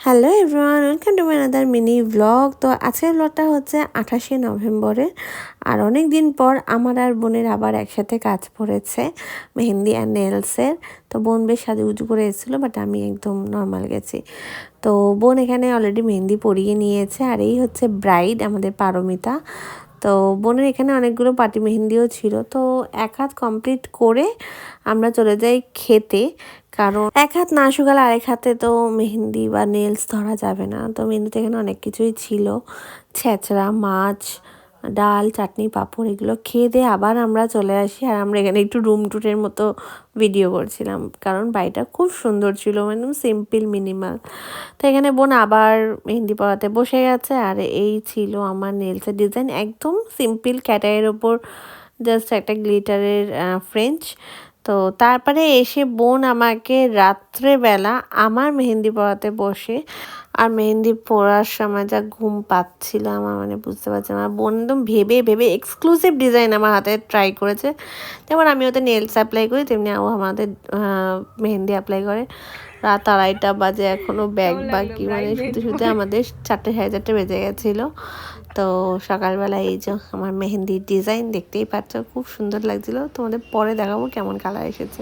Hello everyone, welcome to my another mini blog. তো আজকের ব্লগটা হচ্ছে 28শে নভেম্বরের। আর অনেক দিন পর আমার আর বোনের আবার একসাথে কাজ পড়েছে মেহেন্দি আর নেলসের। তো বোন বেশ সাজুগুজু করে এসেছিলো, বাট আমি একদম নর্মাল গেছি। তো বোন এখানে অলরেডি মেহেন্দি পরিয়ে নিয়েছে, আর এই হচ্ছে ব্রাইড আমাদের পারমিতা। তো বোনের এখানে অনেকগুলো পাটি মেহেন্দিও ছিল। তো এক হাত কমপ্লিট করে আমরা চলে যাই খেতে, কারণ এক হাত না শুকালে আরেক হাতে তো মেহেন্দি বা নেলস ধরা যাবে না। তো মেহেন্দিতে এখানে অনেক কিছুই ছিল, ছেঁচড়া, মাছ, ডাল, চাটনি, পাঁপড়, এগুলো খেয়ে দিয়ে আবার আমরা চলে আসি। আর আমরা এখানে একটু রুম ট্যুরের মতো ভিডিও করছিলাম, কারণ বাড়িটা খুব সুন্দর ছিল, মানে সিম্পল মিনিমাল। তো এখানে বোন আবার মেহেন্দি পরাতে বসে গেছে। আর এই ছিল আমার নেলসের ডিজাইন, একদম সিম্পল ক্যাটাইয়ের ওপর জাস্ট একটা গ্লিটারের ফ্রেঞ্চ। তো তারপরে এসে বোন আমাকে রাত্রেবেলা আমার মেহেন্দি পরাতে বসে, আর মেহেন্দি পরার সময় যা ঘুম পাচ্ছিল আমার, মানে বুঝতে পারছি আমার বোন একদম ভেবে ভেবে এক্সক্লুসিভ ডিজাইন আমার হাতে ট্রাই করেছে। যেমন আমি ওতে নেলস অ্যাপ্লাই করি, তেমনি ও আমাদের মেহেন্দি অ্যাপ্লাই করে। রাত 2:30 বাজে, এখনও ব্যাগ বাকি, মানে শুতে শুতে আমাদের 4টে 4:30 বেজে গেছিলো। তো সকালবেলা এই যে আমার মেহেন্দির ডিজাইন দেখতেই পাচ্ছ, খুব সুন্দর লাগছিলো। তোমাদের পরে দেখাবো কেমন কালার এসেছে।